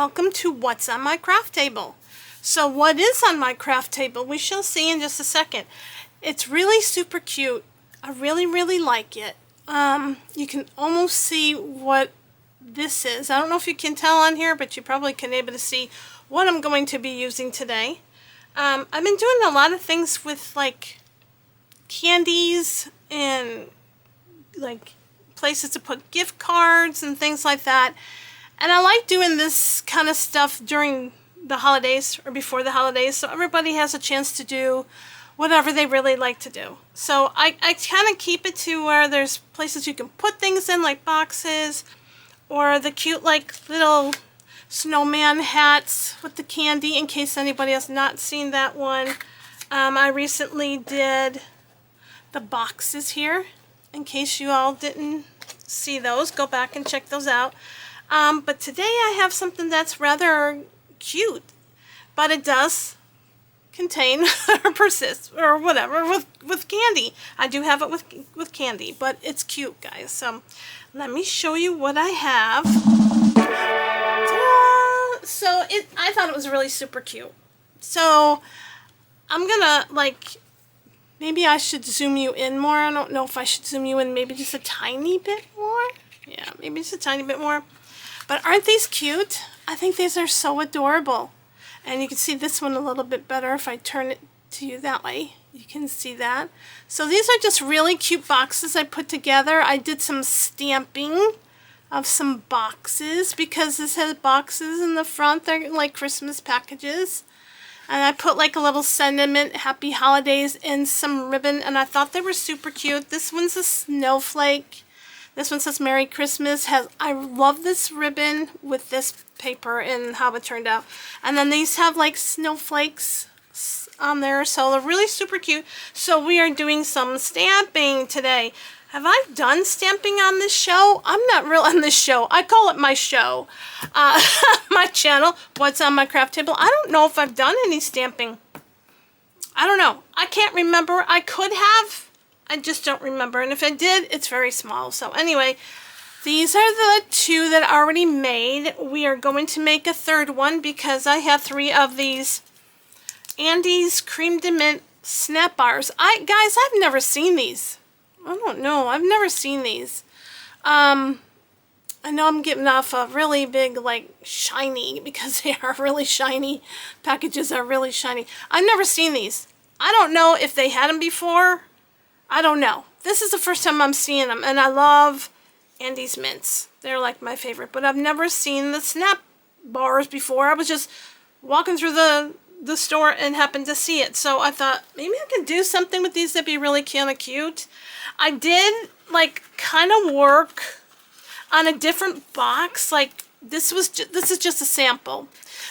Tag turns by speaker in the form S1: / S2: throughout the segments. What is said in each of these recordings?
S1: welcome to What's on My Craft Table. So what is on my craft table, we shall see in just a second. It's really super cute. I really like it. You can almost see what this is. I don't know if you can tell on here, but you probably can able to see what I'm going to be using today. I've been doing a lot of things with like candies and like places to put gift cards and things like that. And I like doing this kind of stuff during the holidays or before the holidays, so everybody has a chance to do whatever they really like to do. So I kind of keep it to where there's places you can put things in, like boxes, or the cute like little snowman hats with the candy, in case anybody has not seen that one. I recently did the boxes here, in case you all didn't see those. Go back and check those out. But today I have something that's rather cute, but it does contain or persist or whatever with candy. I do have it with candy, but it's cute, guys. So let me show you what I have. So I thought it was really super cute. So I'm gonna maybe I should zoom you in more. I don't know if I should zoom you in maybe just a tiny bit more. Yeah, maybe just a tiny bit more. But aren't these cute? I think these are so adorable. And you can see this one a little bit better if I turn it to you that way. You can see that. So these are just really cute boxes I put together. I did some stamping of some boxes because this has boxes in the front. They're like Christmas packages. And I put like a little sentiment, happy holidays, and some ribbon. And I thought they were super cute. This one's a snowflake. This one says Merry Christmas. I love this ribbon with this paper and how it turned out. And then these have like snowflakes on there, so they're really super cute. So we are doing some stamping today. Have I done stamping on this show? I'm not real on this show. I call it my show. My channel, What's on My Craft Table. I don't know if I've done any stamping. I don't know. I can't remember. I could have. I just don't remember, and if I did, it's very small. So anyway, these are the two that I already made. We are going to make a third one because I have 3 of these Andes Cream de Mint snap bars. Guys, I've never seen these. I don't know. I've never seen these. I know I'm getting off a really big, like, shiny, because they are really shiny. Packages are really shiny. I've never seen these. I don't know if they had them before. I don't know. This is the first time I'm seeing them, and I love Andes mints. They're like my favorite, but I've never seen the snap bars before. I was just walking through the store and happened to see it, so I thought maybe I can do something with these that'd be really kind of cute. I did like kind of work on a different box. Like this is just a sample,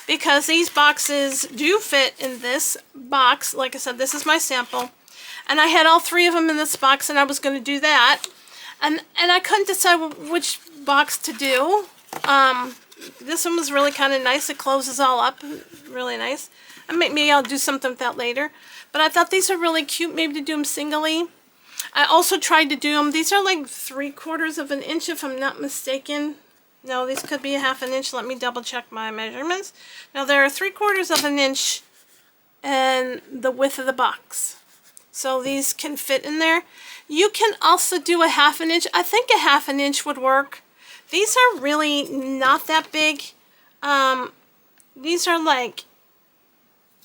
S1: because these boxes do fit in this box. Like I said, this is my sample. And I had all 3 of them in this box, and I was going to do that. And I couldn't decide which box to do. This one was really kind of nice. It closes all up. Really nice. And maybe I'll do something with that later. But I thought these are really cute, maybe to do them singly. I also tried to do them. These are like 3/4 of an inch, if I'm not mistaken. No, these could be a 1/2 inch. Let me double check my measurements. Now, they're 3/4 of an inch and the width of the box. So these can fit in there. You can also do a 1/2 inch. I think a 1/2 inch would work. These are really not that big. These are like,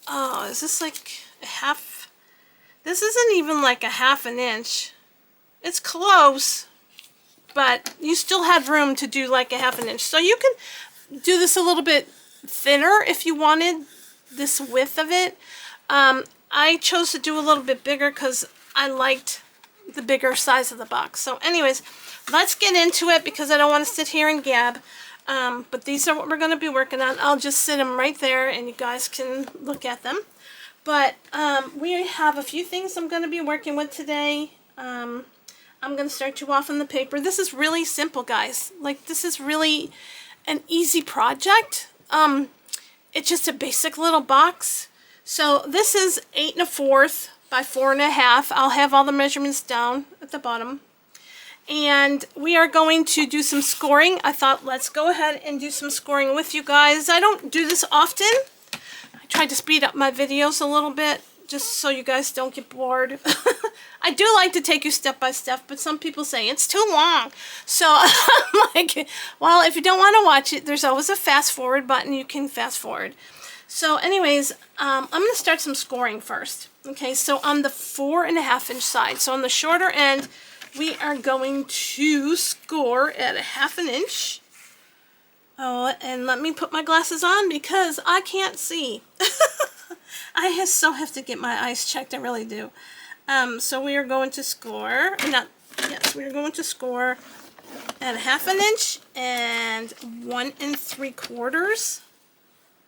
S1: oh, is this like a half? This isn't even like a 1/2 inch. It's close, but you still have room to do like a 1/2 inch. So you can do this a little bit thinner if you wanted this width of it. I chose to do a little bit bigger because I liked the bigger size of the box. So anyways, let's get into it because I don't want to sit here and gab. But these are what we're going to be working on. I'll just sit them right there and you guys can look at them. But we have a few things I'm going to be working with today. I'm going to start you off on the paper. This is really simple, guys. Like, this is really an easy project. It's just a basic little box. So this is 8 1/4 by 4 1/2. I'll have all the measurements down at the bottom. and we are going to do some scoring. I thought let's go ahead and do some scoring with you guys. I don't do this often. I tried to speed up my videos a little bit just so you guys don't get bored. I do like to take you step by step, but some people say it's too long. So I'm like, well, if you don't want to watch it, there's always a fast forward button. You can fast forward. So anyways, I'm going to start some scoring first. Okay, so on the 4.5-inch side, so on the shorter end, we are going to score at 1/2 inch. Oh, and let me put my glasses on because I can't see. I so have to get my eyes checked, I really do. So we are going to score, we are going to score at 1/2 inch and 1 3/4.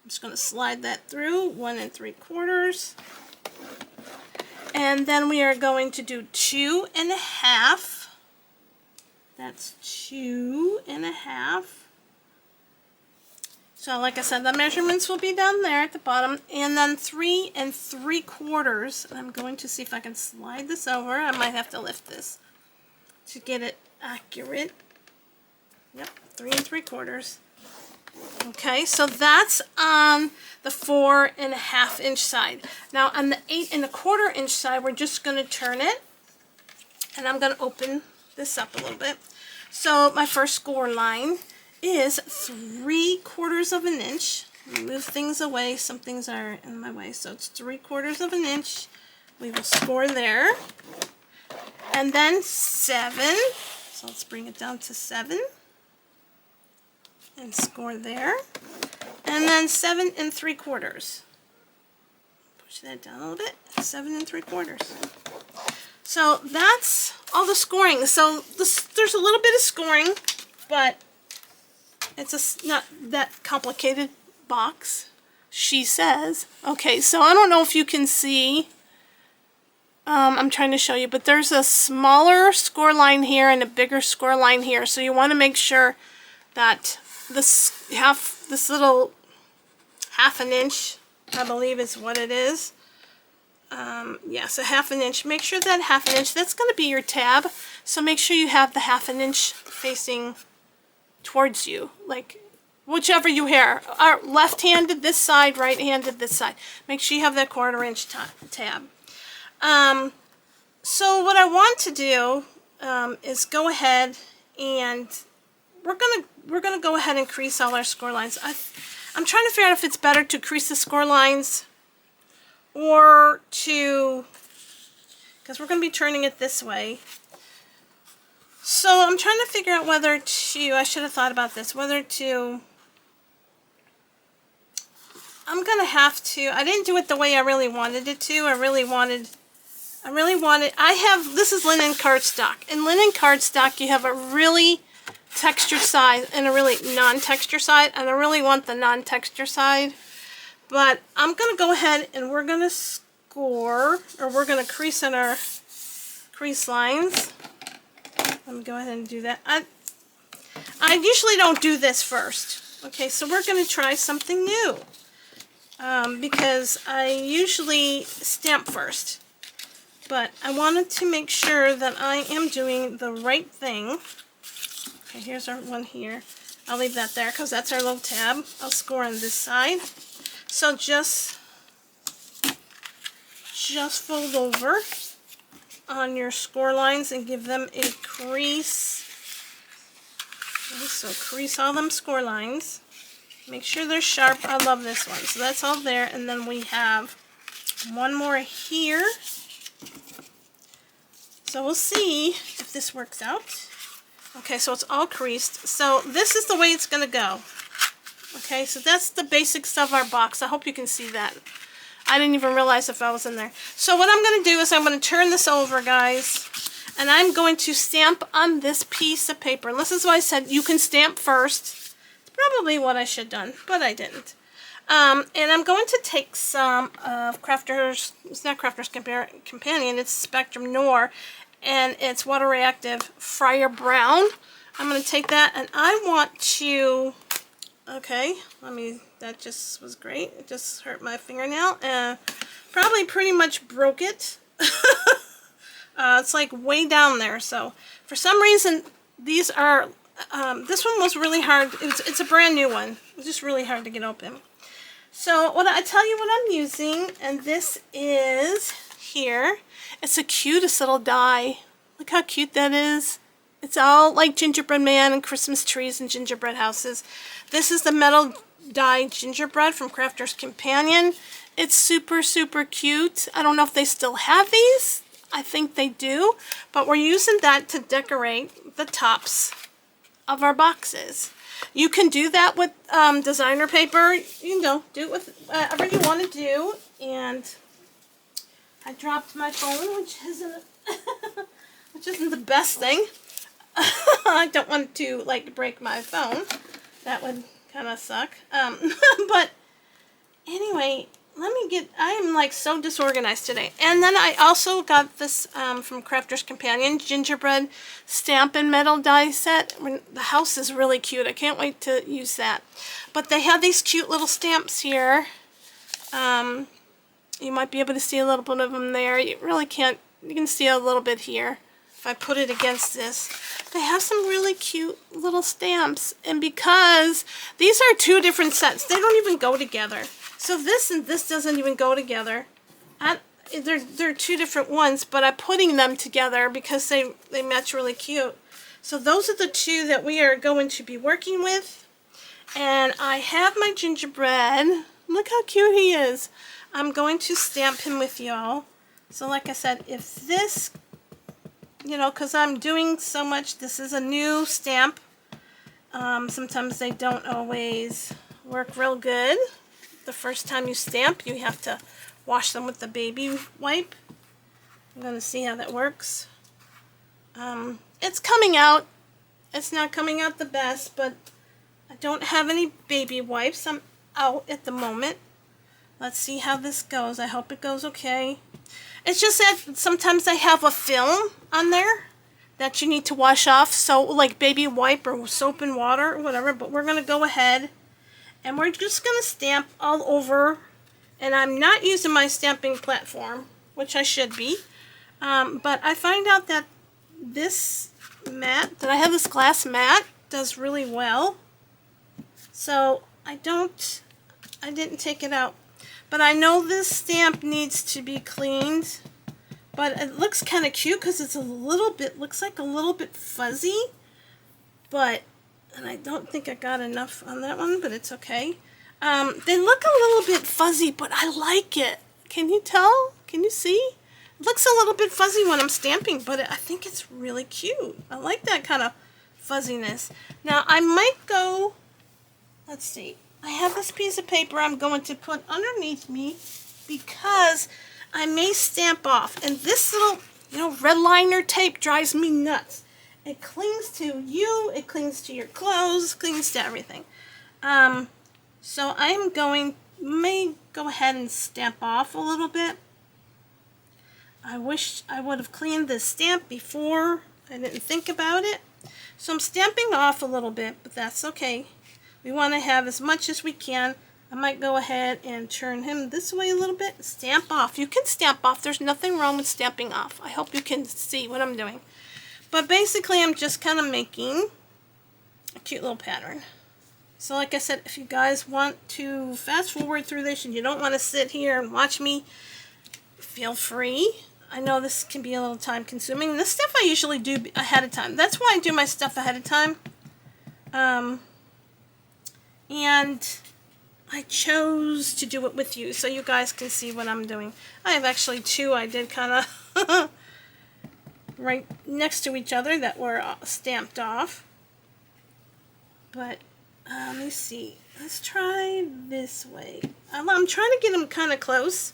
S1: I'm just going to slide that through, 1 3/4. And then we are going to do 2.5. That's 2.5. So like I said, the measurements will be down there at the bottom. And then 3 3/4. I'm going to see if I can slide this over. I might have to lift this to get it accurate. Yep, 3 3/4. Okay, so that's on the 4.5-inch side. Now on the 8 1/4-inch side, we're just going to turn it, and I'm going to open this up a little bit. So my first score line is 3/4 of an inch. Move things away. Some things are in my way, so it's 3/4 of an inch. We will score there, and then 7. So let's bring it down to 7. And score there, and then 7 3/4. Push that down a little bit. 7 3/4. So that's all the scoring. So there's a little bit of scoring, but it's not that complicated box, she says. Okay, so I don't know if you can see. I'm trying to show you, but there's a smaller score line here and a bigger score line here. So you want to make sure that this little 1/2 inch, I believe is what it is. Yes, a 1/2 inch. Make sure that 1/2 inch, that's going to be your tab. So make sure you have the 1/2 inch facing towards you, like whichever you are left-handed this side, right-handed this side. Make sure you have that 1/4 inch tab. So what I want to do is go ahead and we're gonna go ahead and crease all our score lines. I'm trying to figure out if it's better to crease the score lines or because we're gonna be turning it this way. So I'm trying to figure out whether to, I should have thought about this, whether to, I'm gonna have to, I didn't do it the way I really wanted it to. This is linen cardstock. In linen cardstock, you have a really textured side and a really non-texture side, and I really want the non-texture side. But I'm going to go ahead and we're going to score, or we're going to crease in our crease lines. Let me go ahead and do that. I usually don't do this first. Okay, so we're going to try something new. Because I usually stamp first. But I wanted to make sure that I am doing the right thing. Okay, here's our one here. I'll leave that there because that's our little tab. I'll score on this side. So just fold over on your score lines and give them a crease. Okay, so crease all them score lines. Make sure they're sharp. I love this one. So that's all there. And then we have one more here. So we'll see if this works out. Okay, so it's all creased. So this is the way it's going to go. Okay, so that's the basics of our box. I hope you can see that. I didn't even realize if I was in there. So what I'm going to do is I'm going to turn this over, guys. And I'm going to stamp on this piece of paper. And this is why I said you can stamp first. It's probably what I should have done, but I didn't. And I'm going to take some of Crafter's, it's not Crafter's Companion, it's Spectrum Noir. And it's water reactive Friar Brown. I'm going to take that and I want to, okay, that just was great. It just hurt my fingernail and probably pretty much broke it. It's like way down there. So for some reason, these are, this one was really hard. It's a brand new one. It's just really hard to get open. So what I tell you what I'm using, and this is here. It's the cutest little die. Look how cute that is. It's all like gingerbread man and Christmas trees and gingerbread houses. This is the metal die gingerbread from Crafter's Companion. It's super, super cute. I don't know if they still have these. I think they do. But we're using that to decorate the tops of our boxes. You can do that with designer paper. You know, do it with whatever you want to do. And I dropped my phone, which isn't the best thing. I don't want to like break my phone. That would kind of suck. But anyway, I am like so disorganized today. And then I also got this from Crafter's Companion gingerbread stamp and metal die set. The house is really cute. I can't wait to use that. But they have these cute little stamps here. You might be able to see a little bit of them there. You really can't. You can see a little bit here if I put it against this. They have some really cute little stamps. And because these are two different sets, they don't even go together. So this and this doesn't even go together. They're two different ones, but I'm putting them together because they match really cute. So those are the two that we are going to be working with. And I have my gingerbread. Look how cute he is. I'm going to stamp him with y'all. So like I said, if this, you know, because I'm doing so much, this is a new stamp. Sometimes they don't always work real good. The first time you stamp, you have to wash them with the baby wipe. I'm going to see how that works. It's coming out. It's not coming out the best, but I don't have any baby wipes. I'm out at the moment. Let's see how this goes. I hope it goes okay. It's just that sometimes they have a film on there that you need to wash off. So like baby wipe or soap and water or whatever. But we're going to go ahead and we're just going to stamp all over. And I'm not using my stamping platform, which I should be. But I find out that this mat, that I have this glass mat, does really well. So I didn't take it out. But I know this stamp needs to be cleaned. But it looks kind of cute because it's a little bit, looks like a little bit fuzzy. But, and I don't think I got enough on that one, but it's okay. They look a little bit fuzzy, but I like it. Can you tell? Can you see? It looks a little bit fuzzy when I'm stamping, but I think it's really cute. I like that kind of fuzziness. Now, I might go, let's see. I have this piece of paper I'm going to put underneath me because I may stamp off. And this little, you know, red liner tape drives me nuts. It clings to you, it clings to your clothes, clings to everything. So I'm may go ahead and stamp off a little bit. I wish I would have cleaned this stamp before. I didn't think about it. So I'm stamping off a little bit, but that's okay. We want to have as much as we can. I might go ahead and turn him this way a little bit. Stamp off. You can stamp off. There's nothing wrong with stamping off. I hope you can see what I'm doing. But basically, I'm just kind of making a cute little pattern. So like I said, if you guys want to fast forward through this and you don't want to sit here and watch me, feel free. I know this can be a little time consuming. This stuff I usually do ahead of time. That's why I do my stuff ahead of time. And I chose to do it with you so you guys can see what I'm doing. I have actually two I did kind of right next to each other that were stamped off. But let me see. Let's try this way. I'm trying to get them kind of close.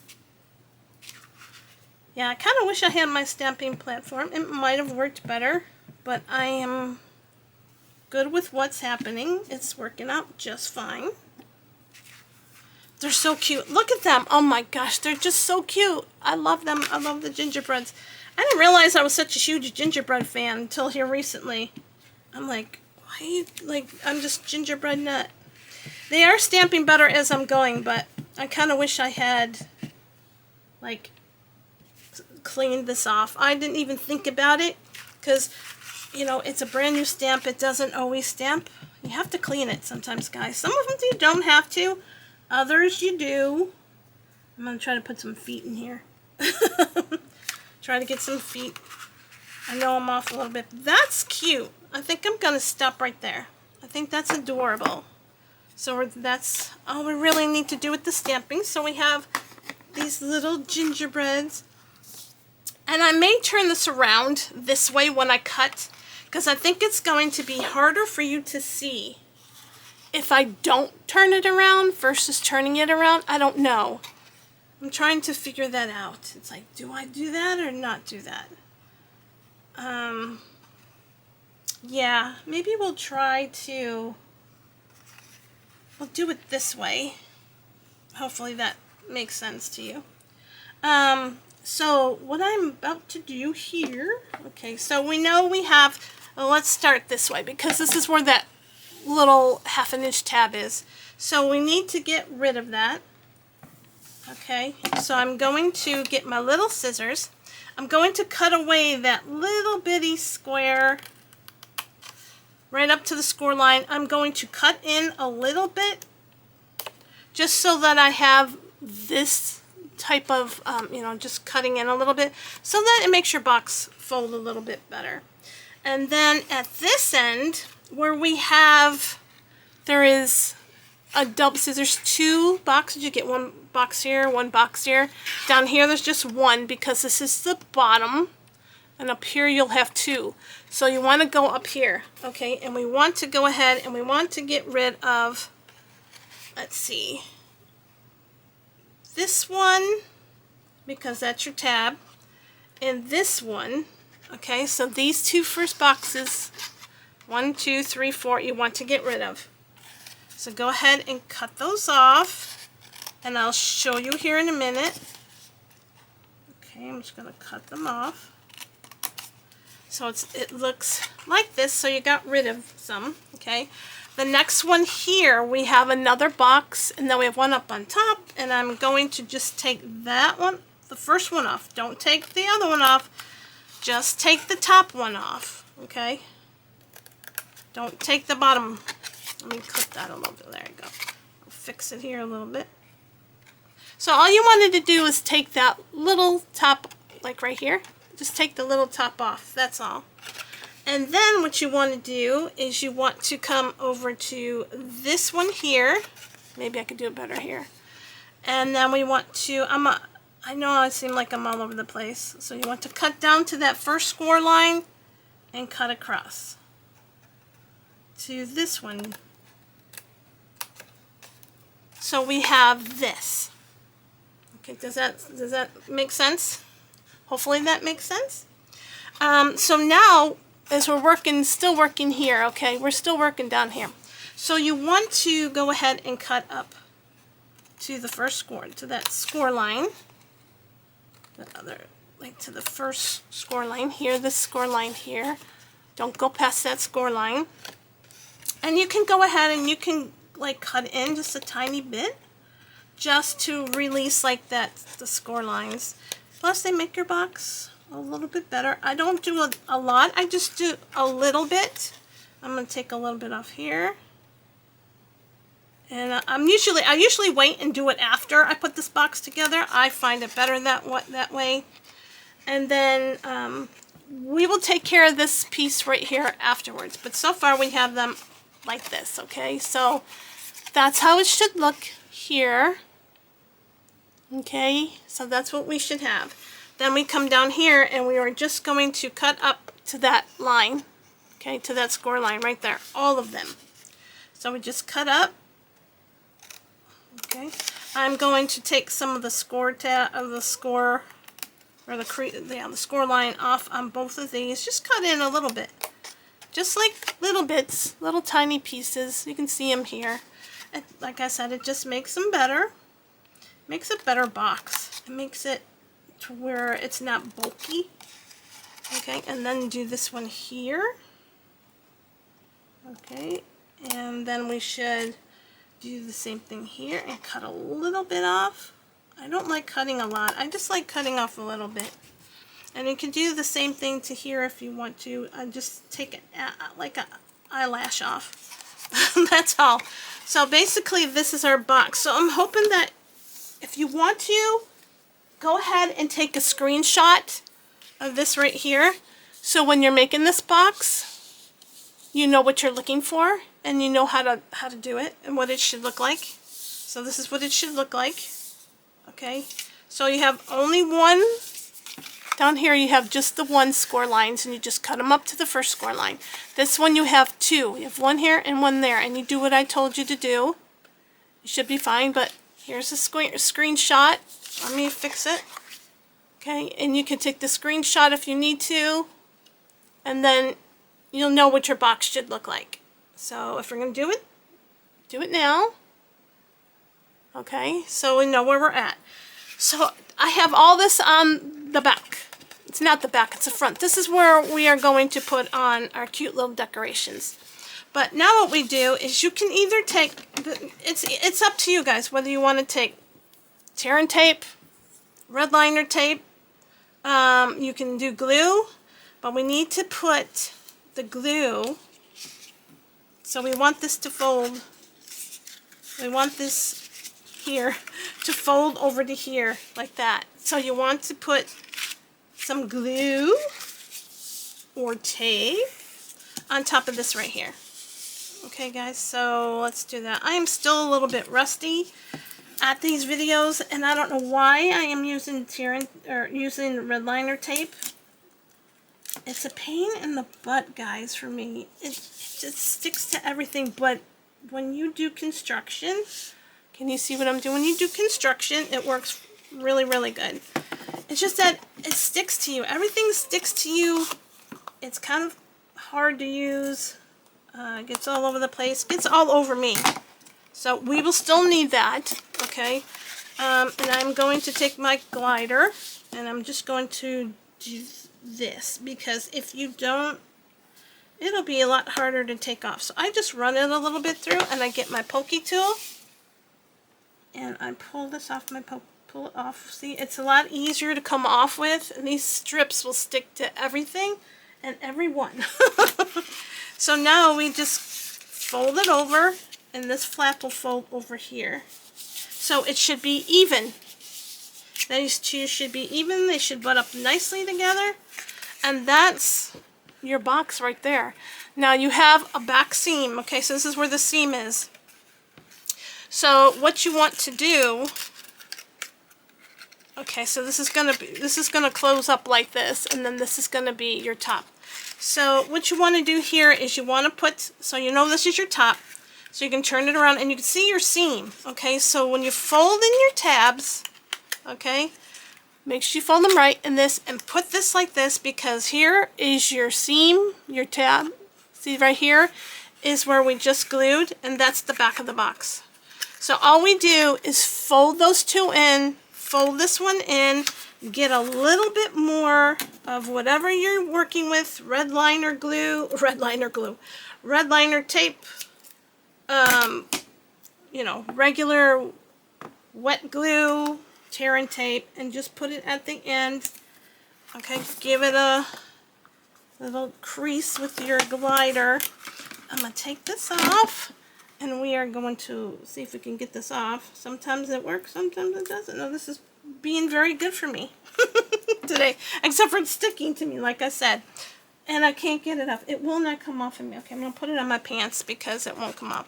S1: Yeah, I kind of wish I had my stamping platform. It might have worked better, but I am good with what's happening. It's working out just fine. They're so cute. Look at them. Oh my gosh, they're just so cute. I love them. I love the gingerbreads. I didn't realize I was such a huge gingerbread fan until here recently. I'm like, why? Like, I'm just gingerbread nut. They are stamping better as I'm going, but I kind of wish I had, like, cleaned this off. I didn't even think about it because, you know, it's a brand new stamp. It doesn't always stamp. You have to clean it sometimes, guys. Some of them you don't have to. Others you do. I'm going to try to put some feet in here. Try to get some feet. I know I'm off a little bit. That's cute. I think I'm going to stop right there. I think that's adorable. So that's all we really need to do with the stamping. So we have these little gingerbreads. And I may turn this around this way when I cut, because I think it's going to be harder for you to see if I don't turn it around versus turning it around. I don't know. I'm trying to figure that out. It's like, do I do that or not do that? Yeah, maybe we'll try to, we'll do it this way. Hopefully that makes sense to you. So what I'm about to do here, okay, so we know we have, well, let's start this way because this is where that little 1/2 inch tab is. So we need to get rid of that. Okay, so I'm going to get my little scissors. I'm going to cut away that little bitty square right up to the score line. I'm going to cut in a little bit just so that I have this type of, you know, just cutting in a little bit so that it makes your box fold a little bit better. And then at this end where we have, there is a double scissors, 2 boxes. You get 1 box here, 1 box here. Down here there's just 1 because this is the bottom, and up here you'll have 2. So you want to go up here, okay? And we want to go ahead and we want to get rid of, let's see, this one, because that's your tab, and this one, okay? So these 2 first boxes, 1, 2, 3, 4, you want to get rid of. So go ahead and cut those off, and I'll show you here in a minute. Okay, I'm just going to cut them off. So it looks like this, so you got rid of some, okay? The next one here, we have another box, and then we have one up on top, and I'm going to just take that one, the first one off. Don't take the other one off, just take the top one off, okay? Don't take the bottom. Let me clip that a little bit. There you go. I'll fix it here a little bit. So all you wanted to do is take that little top, like right here. Just take the little top off. That's all. And then what you want to do is you want to come over to this one here. Maybe I could do it better here. And then we want to, I know I seem like I'm all over the place. So you want to cut down to that first score line and cut across to this one. So we have this. Okay, does that make sense? Hopefully that makes sense. So now, as we're working, still working here, okay, we're still working down here. So you want to go ahead and cut up to the first score, to that score line. The other, like to the first score line here, this score line here. Don't go past that score line. And you can go ahead and you can like cut in just a tiny bit just to release like that, the score lines. Plus they make your box a little bit better. I don't do a lot, I just do a little bit. I'm going to take a little bit off here. And I usually wait and do it after I put this box together. I find it better that way. And then we will take care of this piece right here afterwards. But so far we have them like this, okay? So that's how it should look here. Okay, so that's what we should have. Then we come down here and we are just going to cut up to that line, okay, to that score line right there, all of them. So we just cut up. Okay, I'm going to take some of the score the score line off on both of these. Just cut in a little bit. Just like little bits, little tiny pieces. You can see them here. And like I said, it just makes them better. Makes a better box. It makes it to where it's not bulky. Okay, and then do this one here. Okay, and then we should do the same thing here and cut a little bit off. I don't like cutting a lot. I just like cutting off a little bit. And you can do the same thing to here if you want to. Just take like an eyelash off. That's all. So basically this is our box. So I'm hoping that if you want to, go ahead and take a screenshot of this right here. So when you're making this box, you know what you're looking for and you know how to do it and what it should look like. So this is what it should look like. Okay. So you have only one. Down here you have just the one score lines and you just cut them up to the first score line. This one you have two. You have one here and one there and you do what I told you to do. You should be fine, but here's a screenshot. Let me fix it. Okay, and you can take the screenshot if you need to and then you'll know what your box should look like. So if we're going to do it now. Okay, so we know where we're at. So I have all this on the back. It's not the back, it's the front. This is where we are going to put on our cute little decorations. But now what we do is you can either take, it's up to you guys whether you want to take tear and tape, red liner tape, you can do glue, but we need to put the glue, so we want this to fold, we want this here to fold over to here like that. So you want to put some glue or tape on top of this right here. Okay guys, so let's do that. I am still a little bit rusty at these videos and I don't know why I am using using red liner tape. It's a pain in the butt, guys, for me. It just sticks to everything, but when you do construction, can you see what I'm doing? When you do construction, it works really, really good. It's just that it sticks to you. Everything sticks to you. It's kind of hard to use. It gets all over the place. Gets all over me. So we will still need that, okay? And I'm going to take my glider, and I'm just going to do this, because if you don't, it'll be a lot harder to take off. So I just run it a little bit through, and I get my pokey tool, and I pull this off pull it off. See, it's a lot easier to come off with, and these strips will stick to everything and everyone. So now we just fold it over, and this flap will fold over here. So it should be even. These two should be even. They should butt up nicely together. And that's your box right there. Now you have a back seam. Okay, so this is where the seam is. So what you want to do, okay, so this is gonna close up like this, and then this is gonna be your top. So what you want to do here is you want to put, so you know this is your top, so you can turn it around and you can see your seam. Okay, so when you fold in your tabs, okay, make sure you fold them right in this and put this like this, because here is your seam, your tab. See right here is where we just glued, and that's the back of the box. So all we do is fold those two in, fold this one in, get a little bit more of whatever you're working with, red liner tape, you know, regular wet glue, tear and tape, and just put it at the end. Okay, give it a little crease with your glider. I'm going to take this off, and we are going to see if we can get this off. Sometimes it works, sometimes it doesn't. No, this is being very good for me today, except for it's sticking to me, like I said, and I can't get it off. It will not come off of me. Okay, I'm going to put it on my pants because it won't come off.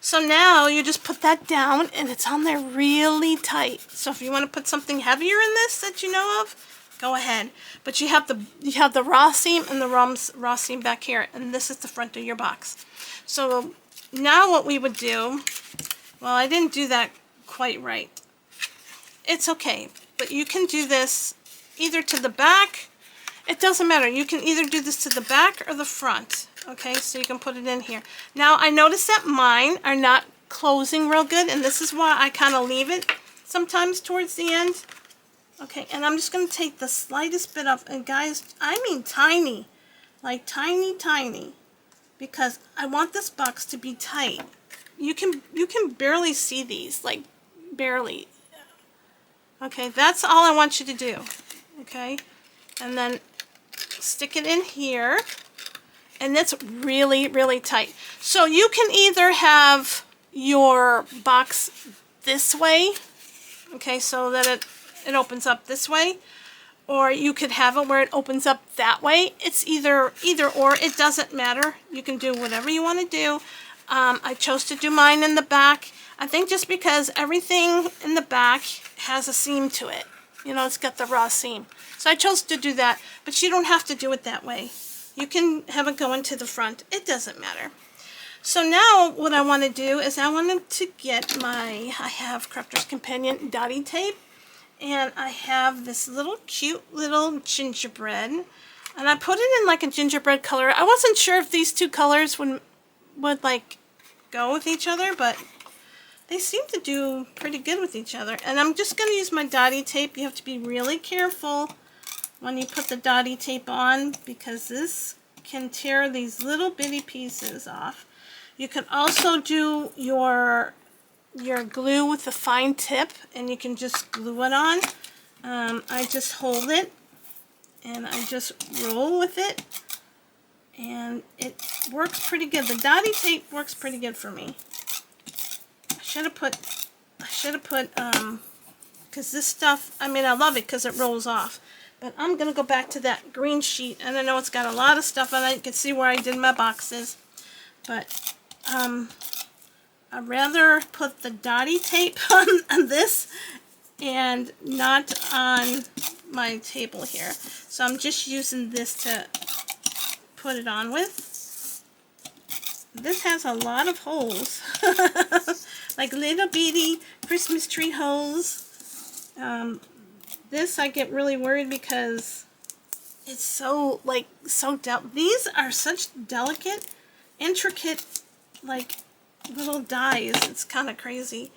S1: So now you just put that down, and it's on there really tight. So if you want to put something heavier in this that you know of, go ahead. But you have the raw seam and the raw seam back here, and this is the front of your box. So now what we would do, well, I didn't do that quite right. It's okay, but you can do this either to the back. It doesn't matter. You can either do this to the back or the front. Okay, so you can put it in here. Now, I noticed that mine are not closing real good, and this is why I kind of leave it sometimes towards the end. Okay, and I'm just going to take the slightest bit of, and guys, I mean tiny, like tiny, tiny, because I want this box to be tight. You can barely see these, like barely. Okay, that's all I want you to do. Okay, and then stick it in here, and it's really, really tight. So you can either have your box this way, okay, so that it opens up this way, or you could have it where it opens up that way. It's either or, it doesn't matter. You can do whatever you want to do. I chose to do mine in the back. I think just because everything in the back has a seam to it. You know, it's got the raw seam. So I chose to do that, but you don't have to do it that way. You can have it go into the front. It doesn't matter. So now what I want to do is I wanted to get I have Crafter's Companion dotty tape, and I have this little cute little gingerbread, and I put it in like a gingerbread color. I wasn't sure if these two colors would like go with each other, but they seem to do pretty good with each other. And I'm just going to use my dotty tape. You have to be really careful when you put the dotty tape on, because this can tear these little bitty pieces off. You can also do your glue with a fine tip, and you can just glue it on. I just hold it and I just roll with it, and it works pretty good. The dotty tape works pretty good for me. I should have put because this stuff, I mean, I love it because it rolls off. But I'm gonna go back to that green sheet, and I know it's got a lot of stuff on it. You can see where I did my boxes, but I'd rather put the dotty tape on this and not on my table here. So I'm just using this to put it on with. This has a lot of holes, like little bitty Christmas tree holes. This I get really worried because it's so these are such delicate, intricate, like little dies. It's kind of crazy.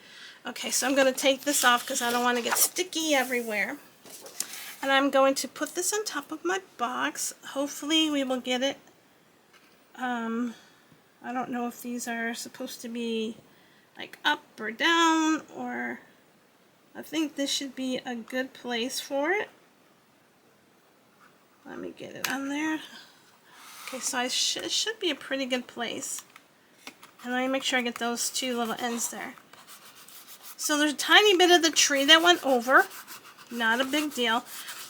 S1: Okay, so I'm going to take this off because I don't want to get sticky everywhere. And I'm going to put this on top of my box. Hopefully we will get it. I don't know if these are supposed to be like up or down, or I think this should be a good place for it. Let me get it on there. Okay, so it should be a pretty good place. And let me make sure I get those two little ends there. So there's a tiny bit of the tree that went over. Not a big deal.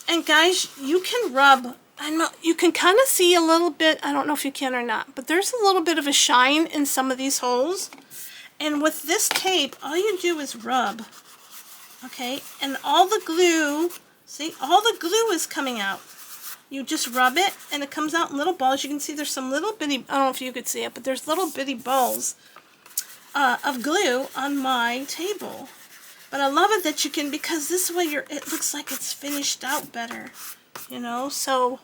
S1: And guys, you can rub, I know you can kind of see a little bit, I don't know if you can or not, but there's a little bit of a shine in some of these holes. And with this tape, all you do is rub. Okay, and all the glue, see, all the glue is coming out. You just rub it, and it comes out in little balls. You can see there's some little bitty, I don't know if you could see it, but there's little bitty balls of glue on my table. But I love it that you can, because this way it looks like it's finished out better, you know. So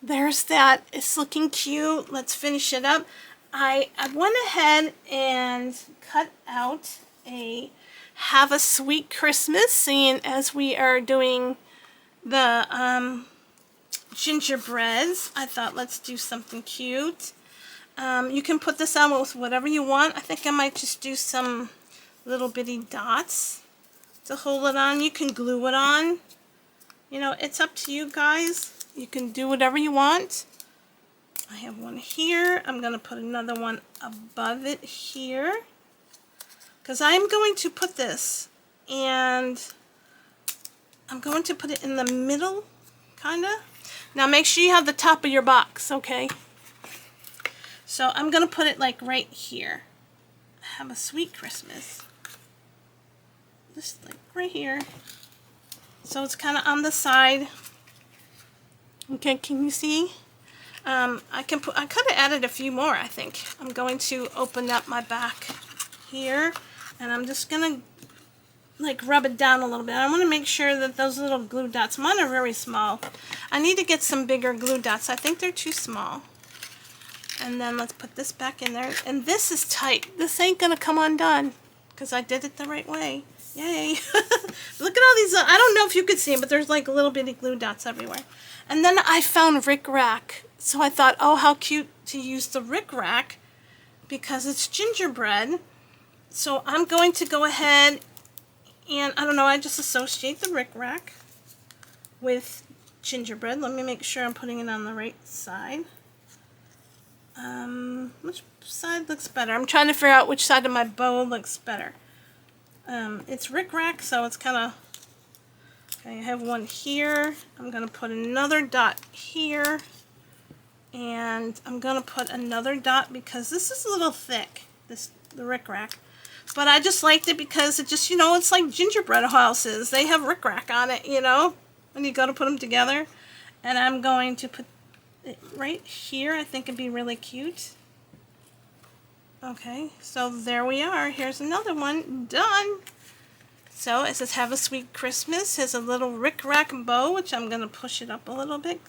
S1: there's that. It's looking cute. Let's finish it up. I went ahead and cut out a Have a Sweet Christmas, seeing as we are doing the gingerbreads. I thought, let's do something cute. You can put this on with whatever you want. I think I might just do some little bitty dots to hold it on. You can glue it on. You know, it's up to you guys. You can do whatever you want. I have one here. I'm going to put another one above it here, because I'm going to put this, and I'm going to put it in the middle, kind of. Now make sure you have the top of your box, okay? So I'm going to put it like right here. Have a Sweet Christmas. Just like right here. So it's kind of on the side. Okay, can you see? I could have added a few more, I think. I'm going to open up my back here, and I'm just going to like rub it down a little bit. I want to make sure that those little glue dots, mine are very small. I need to get some bigger glue dots. I think they're too small. And then let's put this back in there. And this is tight. This ain't going to come undone because I did it the right way. Yay. Look at all these. I don't know if you could see them, but there's like little bitty glue dots everywhere. And then I found Rick Rack. So I thought, oh, how cute to use the Rick Rack because it's gingerbread. So I'm going to go ahead and, I don't know, I just associate the Rick Rack with gingerbread. Let me make sure I'm putting it on the right side. Which side looks better? I'm trying to figure out which side of my bow looks better. It's rickrack, so it's kind of... Okay, I have one here. I'm going to put another dot here. And I'm going to put another dot because this is a little thick, the rickrack. But I just liked it because it just, you know, it's like gingerbread houses. They have rickrack on it, you know, when you go to put them together. And I'm going to put it right here. I think it'd be really cute. Okay, so there we are. Here's another one. Done. So it says, have a sweet Christmas. Has a little rickrack bow, which I'm going to push it up a little bit.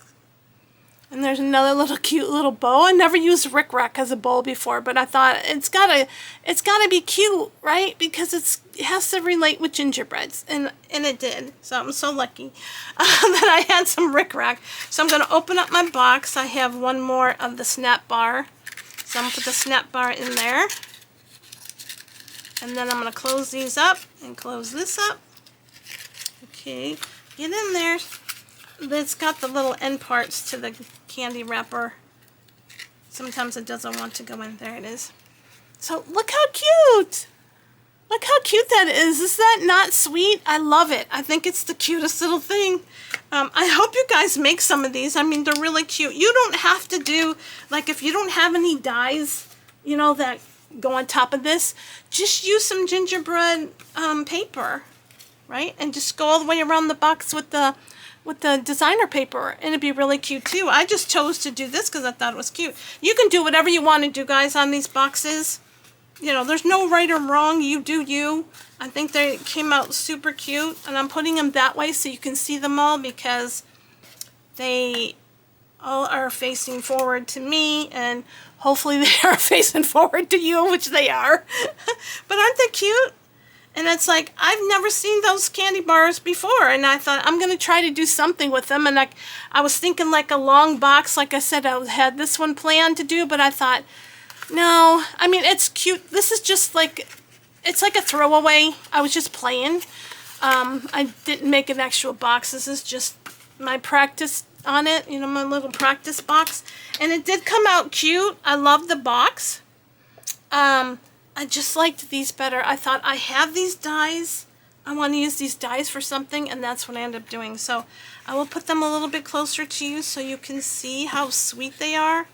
S1: And there's another little cute little bow. I never used rickrack as a bow before, but I thought it's gotta be cute, right? Because it has to relate with gingerbreads, and it did. So I'm so lucky that I had some rickrack. So I'm gonna open up my box. I have one more of the snap bar. So I'm gonna put the snap bar in there. And then I'm gonna close these up and close this up. Okay, get in there. It's got the little end parts to the candy wrapper. Sometimes it doesn't want to go in. There it is. So look how cute! Look how cute that is. Is that not sweet? I love it. I think it's the cutest little thing. I hope you guys make some of these. I mean, they're really cute. You don't have to do, like, if you don't have any dies, you know, that go on top of this, just use some gingerbread paper, right? And just go all the way around the box with the designer paper, and it'd be really cute too. I just chose to do this because I thought it was cute. You can do whatever you want to do, guys, on these boxes. You know, there's no right or wrong. You do you. I think they came out super cute, and I'm putting them that way so you can see them all because they all are facing forward to me, and hopefully they are facing forward to you, which they are. But aren't they cute? And it's like, I've never seen those candy bars before, and I thought, I'm going to try to do something with them. And I was thinking like a long box. Like I said, I had this one planned to do, but I thought, no. I mean, it's cute. This is just like, it's like a throwaway. I was just playing. I didn't make an actual box. This is just my practice on it, you know, my little practice box. And it did come out cute. I love the box. I just liked these better. I thought, I have these dies. I want to use these dies for something, and that's what I ended up doing. So I will put them a little bit closer to you so you can see how sweet they are.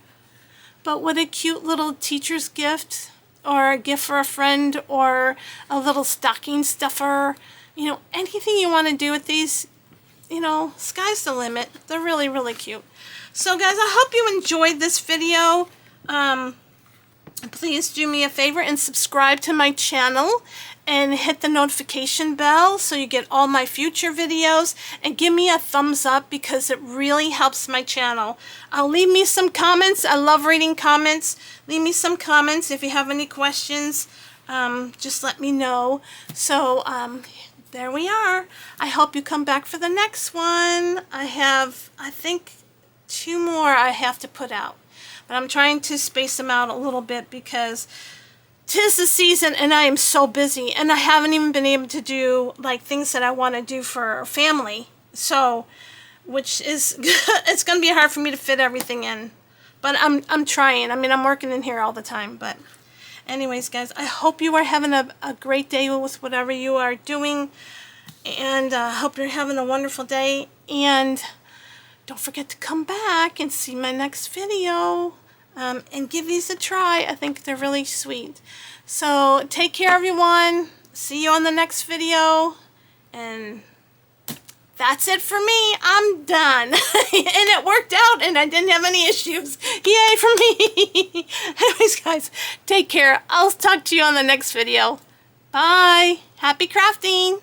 S1: But what a cute little teacher's gift, or a gift for a friend, or a little stocking stuffer. You know, anything you want to do with these, you know, sky's the limit. They're really, really cute. So guys, I hope you enjoyed this video. Please do me a favor and subscribe to my channel and hit the notification bell so you get all my future videos, and give me a thumbs up because it really helps my channel. Leave me some comments. I love reading comments. Leave me some comments if you have any questions. Just let me know. So there we are. I hope you come back for the next one. I have, I think, 2 more I have to put out. But I'm trying to space them out a little bit because 'tis the season and I am so busy, and I haven't even been able to do like things that I want to do for family. So, which is, it's going to be hard for me to fit everything in. But I'm trying. I mean, I'm working in here all the time. But anyways, guys, I hope you are having a great day with whatever you are doing. And I hope you're having a wonderful day. And don't forget to come back and see my next video, and give these a try. I think they're really sweet. So take care, everyone. See you on the next video. And that's it for me. I'm done. And it worked out, and I didn't have any issues. Yay for me. Anyways, guys, take care. I'll talk to you on the next video. Bye. Happy crafting.